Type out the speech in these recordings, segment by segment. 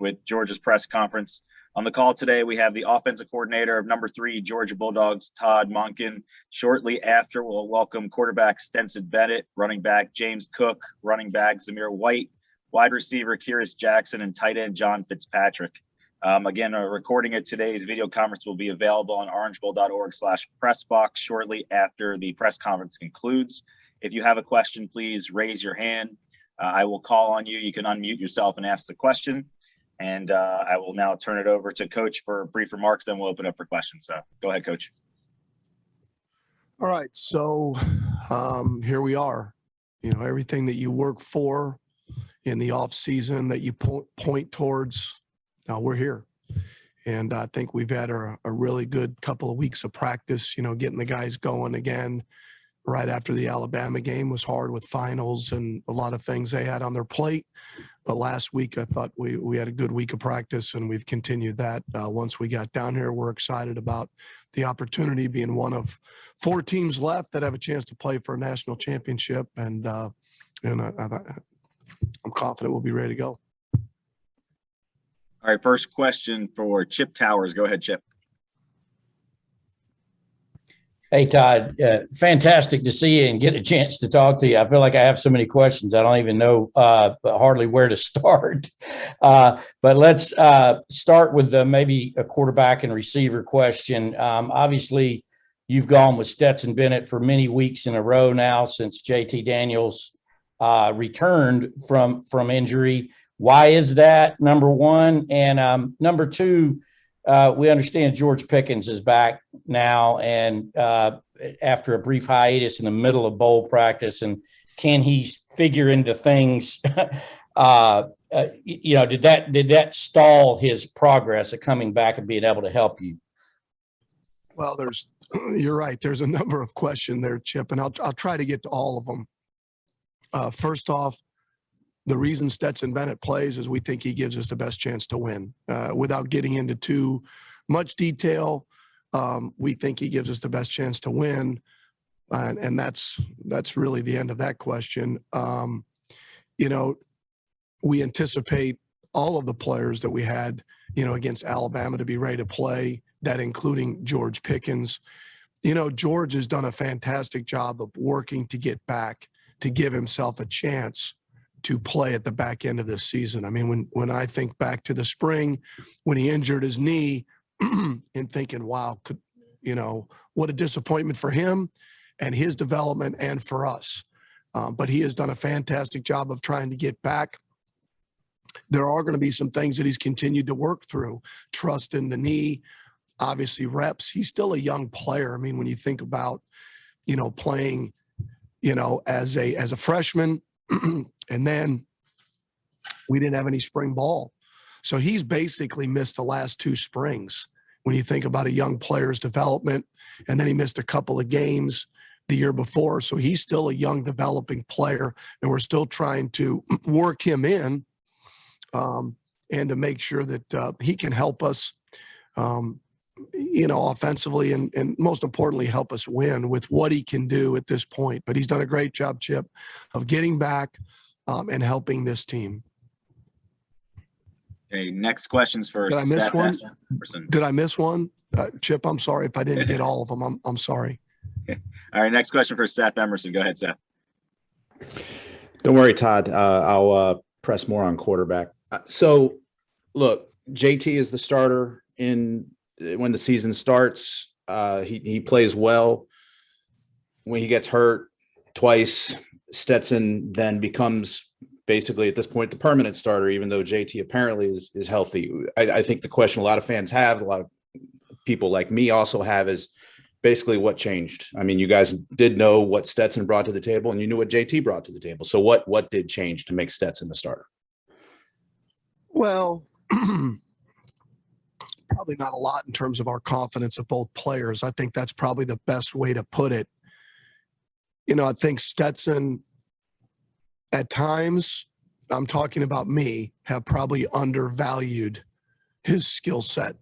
with Georgia's press conference. On the call today, we have the offensive coordinator of number 3 Georgia Bulldogs, Todd Monken. Shortly after, we'll welcome quarterback Stetson Bennett, running back James Cook, running back Zamir White, wide receiver Kyrus Jackson, and tight end John Fitzpatrick. Again, a recording of today's video conference will be available on orangebowl.org/pressbox shortly after the press conference concludes. If you have a question, please raise your hand. I will call on you. You can unmute yourself and ask the question. And I will now turn it over to Coach for brief remarks, then we'll open up for questions. So go ahead, Coach. All right. So here we are. You know, everything that you work for in the off season that you point towards, we're here. And I think we've had a really good couple of weeks of practice, you know, getting the guys going again. Right after the Alabama game was hard with finals and a lot of things they had on their plate. But last week, I thought we had a good week of practice, and we've continued that. Once we got down here, we're excited about the opportunity being one of 4 teams left that have a chance to play for a national championship. And I'm confident we'll be ready to go. All right, first question for Chip Towers. Go ahead, Chip. Hey, Todd, fantastic to see you and get a chance to talk to you. I feel like I have so many questions. I don't even know hardly where to start. But let's start with maybe a quarterback and receiver question. Obviously, you've gone with Stetson Bennett for many weeks in a row now since JT Daniels returned from injury. Why is that, number one? And number two, we understand George Pickens is back now and after a brief hiatus in the middle of bowl practice. And can he figure into things? You know, did that stall his progress at coming back and being able to help you? Well, you're right. There's a number of questions there, Chip, and I'll try to get to all of them. First off, the reason Stetson Bennett plays is we think he gives us the best chance to win. Without getting into too much detail, we think he gives us the best chance to win, and that's really the end of that question. You know, we anticipate all of the players that we had, you know, against Alabama to be ready to play, that including George Pickens. You know, George has done a fantastic job of working to get back, to give himself a chance to play at the back end of this season. I mean, when I think back to the spring, when he injured his knee and thinking, wow, you know, what a disappointment for him and his development and for us. But he has done a fantastic job of trying to get back. There are going to be some things that he's continued to work through. Trust in the knee, obviously reps. He's still a young player. I mean, when you think about, you know, playing, you know, as a freshman, and then we didn't have any spring ball. So he's basically missed the last 2 springs when you think about a young player's development. And then he missed a couple of games the year before. So he's still a young developing player, and we're still trying to work him in and to make sure that he can help us, you know, offensively and most importantly, help us win with what he can do at this point. But he's done a great job, Chip, of getting back and helping this team. Okay, next question's for Did I miss Seth one? Emerson. Did I miss one? Chip, I'm sorry if I didn't get all of them. I'm sorry. All right, next question for Seth Emerson. Go ahead, Seth. Don't worry, Todd. I'll press more on quarterback. So, look, JT is the starter when the season starts. He plays well. When he gets hurt twice, Stetson then becomes basically at this point the permanent starter, even though JT apparently is healthy. I think the question a lot of fans have, a lot of people like me also have, is basically what changed. I mean, you guys did know what Stetson brought to the table, and you knew what JT brought to the table. So what did change to make Stetson the starter? Well, probably not a lot in terms of our confidence of both players. I think that's probably the best way to put it. You know, I think Stetson, at times, I'm talking about me, have probably undervalued his skill set.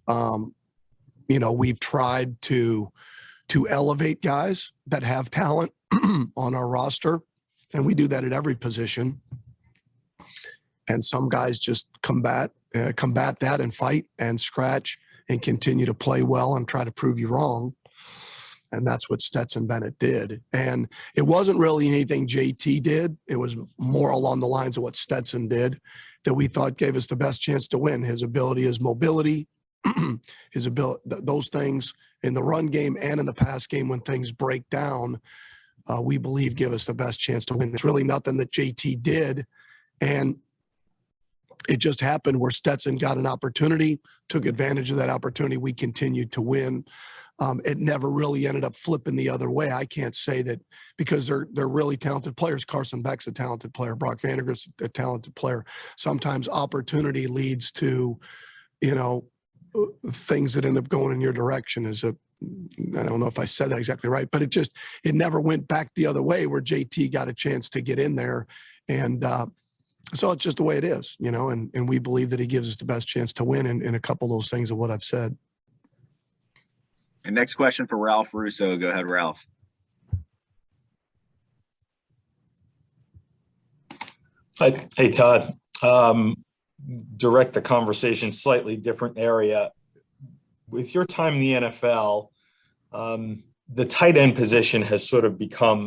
You know, we've tried to elevate guys that have talent on our roster, and we do that at every position. And some guys just combat that and fight and scratch and continue to play well and try to prove you wrong. And that's what Stetson Bennett did. And it wasn't really anything JT did. It was more along the lines of what Stetson did that we thought gave us the best chance to win. His ability, his mobility, his ability, those things in the run game and in the pass game when things break down, we believe give us the best chance to win. It's really nothing that JT did. And it just happened where Stetson got an opportunity, took advantage of that opportunity. We continued to win. It never really ended up flipping the other way. I can't say that because they're really talented players. Carson Beck's a talented player. Brock Vandergrift's a talented player. Sometimes opportunity leads to, things that end up going in your direction. I don't know if I said that exactly right, but it never went back the other way where JT got a chance to get in there. And so it's just the way it is, and we believe that he gives us the best chance to win in a couple of those things of what I've said. And next question for Ralph Russo. Go ahead, Ralph. Hey, Todd. Direct the conversation slightly different area. With your time in the NFL, the tight end position has sort of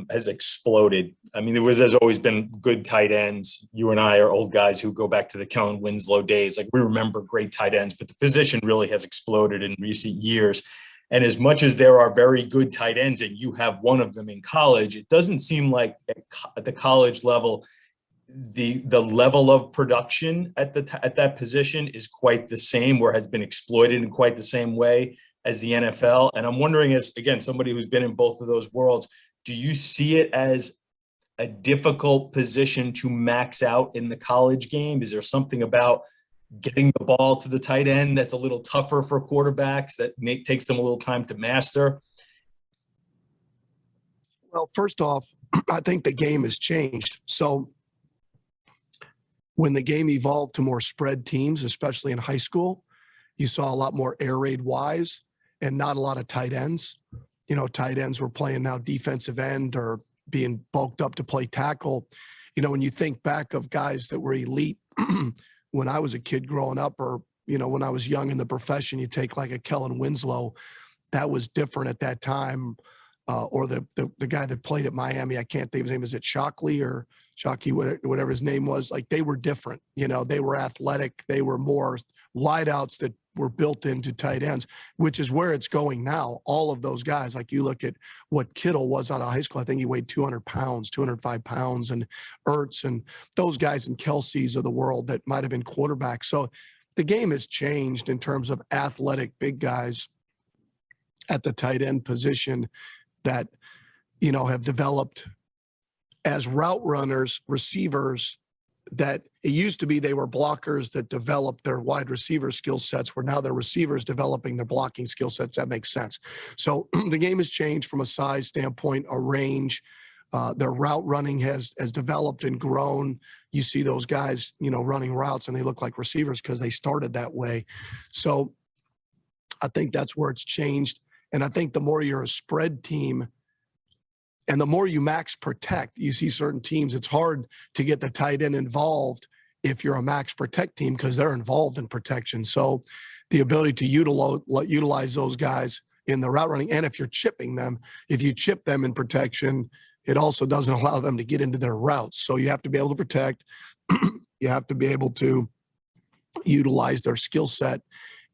has exploded. I mean, there's always been good tight ends. You and I are old guys who go back to the Kellen Winslow days. Like, we remember great tight ends, but the position really has exploded in recent years. And as much as there are very good tight ends and you have one of them in college, it doesn't seem like at the college level, the level of production at that position is quite the same, or has been exploited in quite the same way as the NFL. And I'm wondering, as again, somebody who's been in both of those worlds, do you see it as a difficult position to max out in the college game? Is there something about getting the ball to the tight end that's a little tougher for quarterbacks that takes them a little time to master? Well, first off, I think the game has changed. So when the game evolved to more spread teams, especially in high school, you saw a lot more air raid Ys and not a lot of tight ends. Tight ends were playing now defensive end or being bulked up to play tackle. When you think back of guys that were elite when I was a kid growing up, or, when I was young in the profession, you take like a Kellen Winslow, that was different at that time. Or the guy that played at Miami, I can't think of his name. Is it Shockley or Shockey, whatever his name was? Like, they were different. They were athletic. They were more wideouts that were built into tight ends, which is where it's going now. All of those guys, like you look at what Kittle was out of high school, I think he weighed 200 pounds, 205 pounds, and Ertz and those guys and Kelsey's of the world that might have been quarterbacks. So the game has changed in terms of athletic big guys at the tight end position that, have developed as route runners, receivers, that it used to be they were blockers that developed their wide receiver skill sets, where now they're receivers developing their blocking skill sets. That makes sense. So the game has changed from a size standpoint, a range. Their route running has developed and grown. You see those guys, running routes, and they look like receivers because they started that way. So I think that's where it's changed. And I think the more you're a spread team and the more you max protect, you see certain teams, it's hard to get the tight end involved if you're a max protect team because they're involved in protection. So the ability to utilize those guys in the route running, and if you're chipping them, if you chip them in protection, it also doesn't allow them to get into their routes. So you have to be able to protect. You have to be able to utilize their skill set.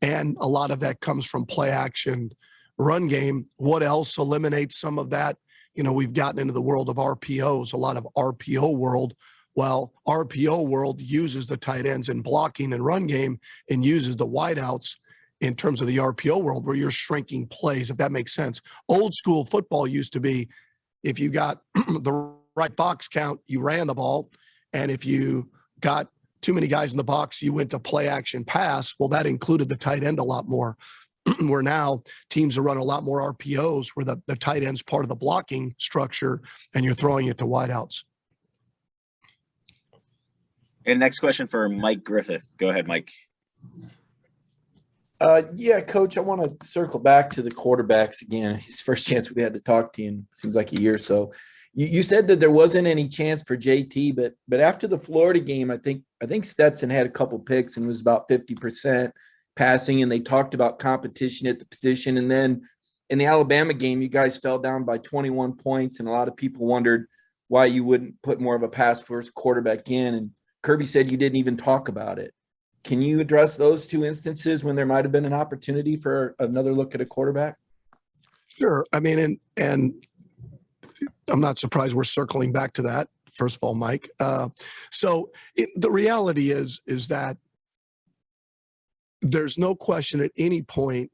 And a lot of that comes from play action run game. What else eliminates some of that? We've gotten into the world of RPOs, a lot of RPO world. Well, RPO world uses the tight ends in blocking and run game and uses the wideouts in terms of the RPO world where you're shrinking plays, if that makes sense. Old school football used to be if you got the right box count, you ran the ball. And if you got too many guys in the box, you went to play action pass. Well, that included the tight end a lot more. Where now teams are running a lot more RPOs where the tight end's part of the blocking structure and you're throwing it to wideouts. And next question for Mike Griffith. Go ahead, Mike. Yeah, Coach, I want to circle back to the quarterbacks again. His first chance we had to talk to you in seems like a year or so. You said that there wasn't any chance for JT, but after the Florida game, I think Stetson had a couple picks and was about 50% passing, and they talked about competition at the position. And then in the Alabama game, you guys fell down by 21 points, and a lot of people wondered why you wouldn't put more of a pass-first quarterback in. And Kirby said you didn't even talk about it. Can you address those two instances when there might have been an opportunity for another look at a quarterback? Sure. I mean, and I'm not surprised we're circling back to that, first of all, Mike. The reality is that there's no question at any point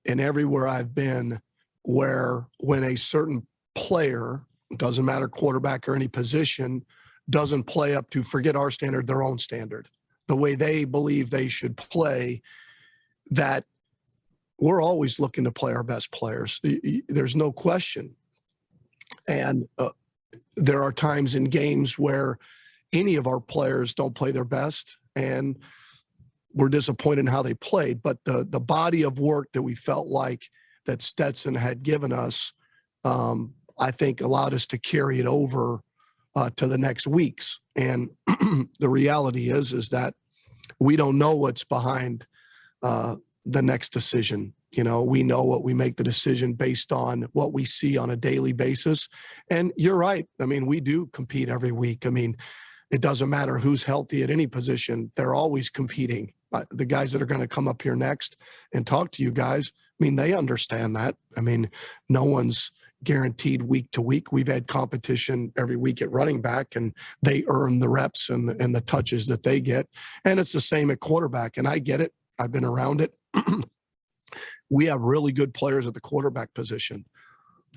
and everywhere I've been where when a certain player, doesn't matter quarterback or any position, doesn't play up to, forget our standard, their own standard, the way they believe they should play, that we're always looking to play our best players. There's no question. And there are times in games where any of our players don't play their best, and we're disappointed in how they played. But the body of work that we felt like that Stetson had given us, I think allowed us to carry it over to the next weeks. And the reality is that we don't know what's behind the next decision. You know, we know what we make the decision based on what we see on a daily basis. And you're right. I mean, we do compete every week. I mean, it doesn't matter who's healthy at any position. They're always competing. The guys that are going to come up here next and talk to you guys, I mean, they understand that. I mean, no one's guaranteed week to week. We've had competition every week at running back, and they earn the reps and the touches that they get. And it's the same at quarterback. And I get it. I've been around it. We have really good players at the quarterback position,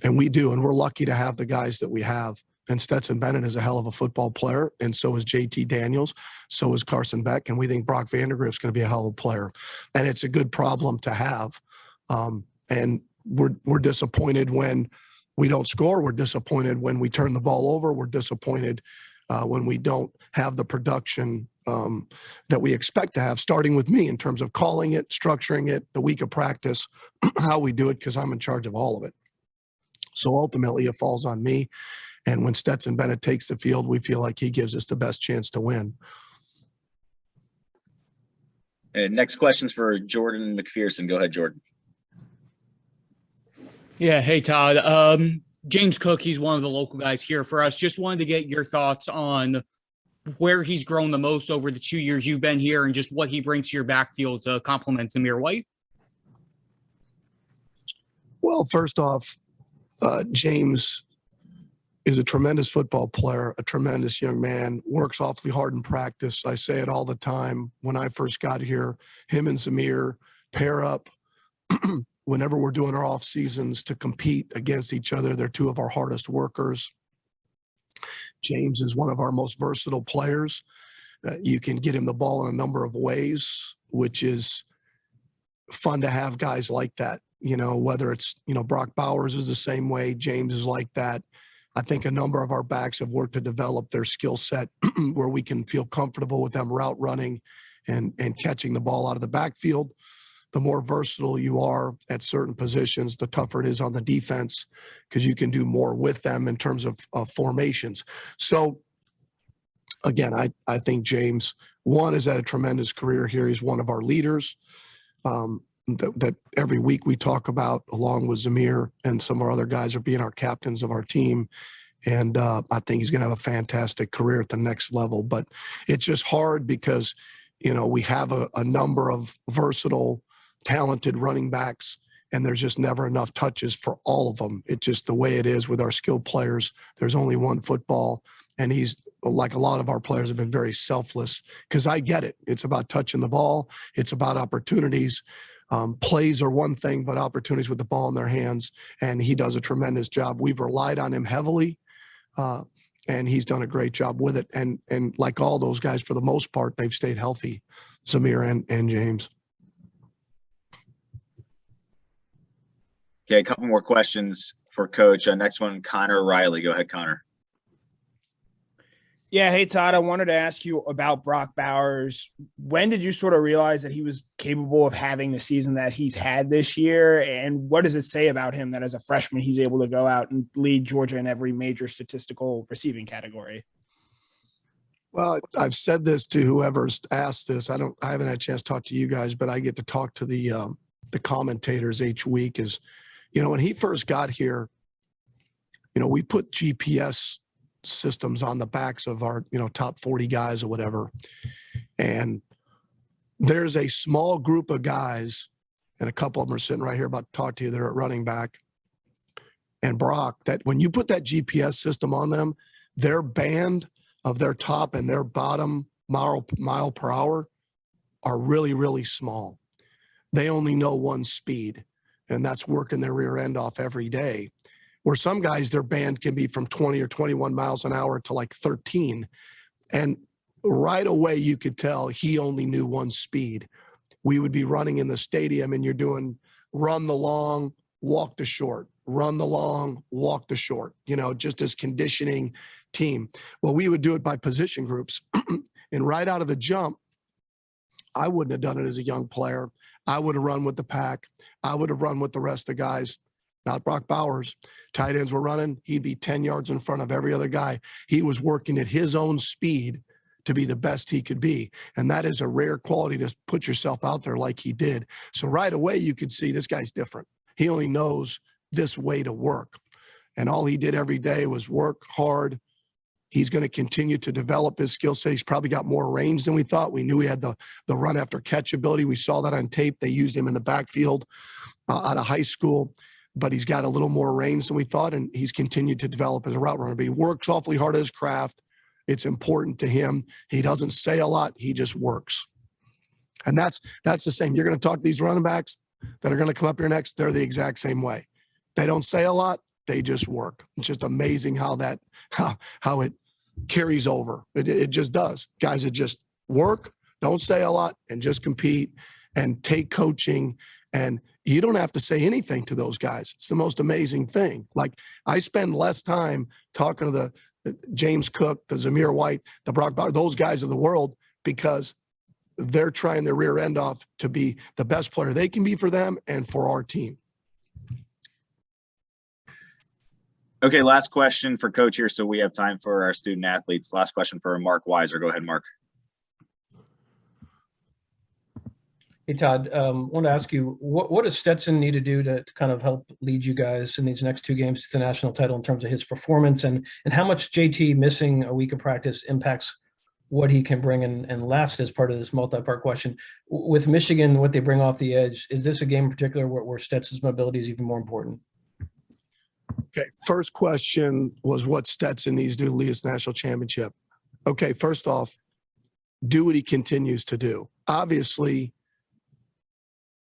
and we do. And we're lucky to have the guys that we have. And Stetson Bennett is a hell of a football player, and so is JT Daniels, so is Carson Beck, and we think Brock Vandagriff's going to be a hell of a player. And it's a good problem to have. And we're disappointed when we don't score. We're disappointed when we turn the ball over. We're disappointed when we don't have the production that we expect to have, starting with me in terms of calling it, structuring it, the week of practice, how we do it, because I'm in charge of all of it. So ultimately it falls on me. And when Stetson Bennett takes the field, we feel like he gives us the best chance to win. And next question's for Jordan McPherson. Go ahead, Jordan. Yeah. Hey, Todd. James Cook, he's one of the local guys here for us. Just wanted to get your thoughts on where he's grown the most over the 2 years you've been here and just what he brings to your backfield to complement Zamir White. Well, first off, James is a tremendous football player, a tremendous young man, works awfully hard in practice. I say it all the time. When I first got here, him and Zamir pair up whenever we're doing our off seasons to compete against each other. They're two of our hardest workers. James is one of our most versatile players. You can get him the ball in a number of ways, which is fun to have guys like that. You know, whether it's, Brock Bowers is the same way. James is like that. I think a number of our backs have worked to develop their skill set where we can feel comfortable with them route running and catching the ball out of the backfield. The more versatile you are at certain positions, the tougher it is on the defense because you can do more with them in terms of formations. So, again, I think James, one, has had a tremendous career here. He's one of our leaders that every week we talk about, along with Zamir and some of our other guys, are being our captains of our team. And I think he's going to have a fantastic career at the next level. But it's just hard because, we have a number of versatile, talented running backs, and there's just never enough touches for all of them. It's just the way it is with our skilled players. There's only one football, and he's, like a lot of our players, have been very selfless because I get it. It's about touching the ball. It's about opportunities. Plays are one thing, but opportunities with the ball in their hands, and he does a tremendous job. We've relied on him heavily, and he's done a great job with it. And like all those guys, for the most part, they've stayed healthy, Zamir and James. Okay, a couple more questions for Coach. Next one, Connor Riley. Go ahead, Connor. Yeah. Hey, Todd, I wanted to ask you about Brock Bowers. When did you sort of realize that he was capable of having the season that he's had this year? And what does it say about him that as a freshman, he's able to go out and lead Georgia in every major statistical receiving category? Well, I've said this to whoever's asked this. I haven't had a chance to talk to you guys, but I get to talk to the commentators each week. Is, when he first got here, we put GPS systems on the backs of our, top 40 guys or whatever. And there's a small group of guys, and a couple of them are sitting right here about to talk to you. They're at running back and Brock, that when you put that GPS system on them, their band of their top and their bottom mile per hour are really, really small. They only know one speed, and that's working their rear end off every day. Where some guys, their band can be from 20 or 21 miles an hour to like 13. And right away, you could tell he only knew one speed. We would be running in the stadium and you're doing run the long, walk the short, run the long, walk the short, just as conditioning team. Well, we would do it by position groups. And right out of the jump, I wouldn't have done it as a young player. I would have run with the pack. I would have run with the rest of the guys. Not Brock Bowers. Tight ends were running. He'd be 10 yards in front of every other guy. He was working at his own speed to be the best he could be. And that is a rare quality to put yourself out there like he did. So right away, you could see this guy's different. He only knows this way to work. And all he did every day was work hard. He's going to continue to develop his skill set. He's probably got more range than we thought. We knew he had the run after catch ability. We saw that on tape. They used him in the backfield out of high school. But he's got a little more range than we thought, and he's continued to develop as a route runner. But he works awfully hard at his craft. It's important to him. He doesn't say a lot. He just works. And that's the same. You're going to talk to these running backs that are going to come up here next. They're the exact same way. They don't say a lot. They just work. It's just amazing how it carries over. It just does. Guys that just work, don't say a lot, and just compete and take coaching. And you don't have to say anything to those guys. It's the most amazing thing. Like, I spend less time talking to the James Cook, the Zamir White, the Brock Bowers, those guys of the world, because they're trying their rear end off to be the best player they can be for them and for our team. Okay, last question for Coach here, so we have time for our student athletes. Last question for Mark Weiser. Go ahead, Mark. Hey, Todd, want to ask you, what does Stetson need to do to kind of help lead you guys in these next two games to the national title in terms of his performance, and how much JT missing a week of practice impacts what he can bring? And last, as part of this multi-part question, with Michigan, what they bring off the edge, is this a game in particular where Stetson's mobility is even more important? Okay, first question was what Stetson needs to do to lead us national championship. Okay, first off, do what he continues to do. Obviously,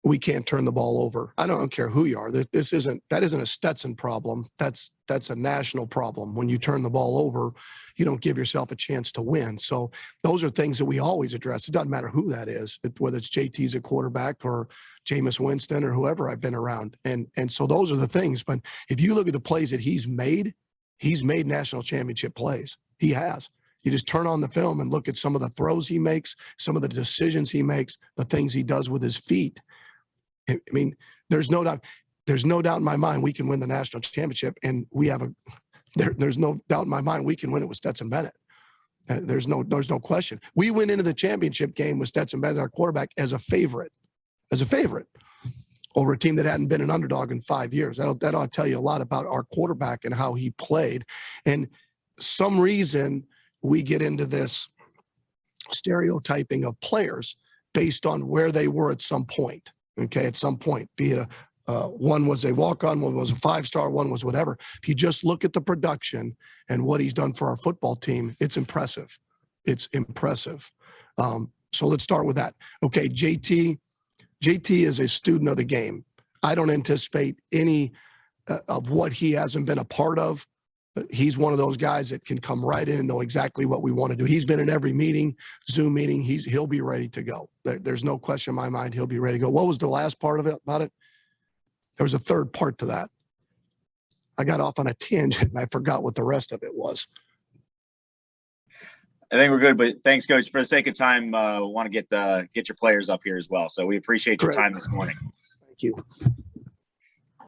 we can't turn the ball over. I don't care who you are. That isn't a Stetson problem. That's a national problem. When you turn the ball over, you don't give yourself a chance to win. So those are things that we always address. It doesn't matter who that is, whether it's JT's a quarterback or Jameis Winston or whoever I've been around. And so those are the things. But if you look at the plays that he's made national championship plays. He has. You just turn on the film and look at some of the throws he makes, some of the decisions he makes, the things he does with his feet. I mean, there's no doubt in my mind we can win the national championship, and there's no doubt in my mind we can win it with Stetson Bennett. There's no question. We went into the championship game with Stetson Bennett, our quarterback, as a favorite over a team that hadn't been an underdog in 5 years. That ought to tell you a lot about our quarterback and how he played. And some reason we get into this stereotyping of players based on where they were at some point. Okay, at some point, be it one was a walk-on, one was a five-star, one was whatever. If you just look at the production and what he's done for our football team, it's impressive. It's impressive. So let's start with that. Okay, JT is a student of the game. I don't anticipate any of what he hasn't been a part of. He's one of those guys that can come right in and know exactly what we want to do. He's been in every meeting, Zoom meeting. He'll be ready to go. There's no question in my mind he'll be ready to go. What was the last part of it about it? There was a third part to that. I got off on a tangent and I forgot what the rest of it was. I think we're good, but thanks, Coach. For the sake of time, want to get your players up here as well. So we appreciate your Great. time this morning. Thank you.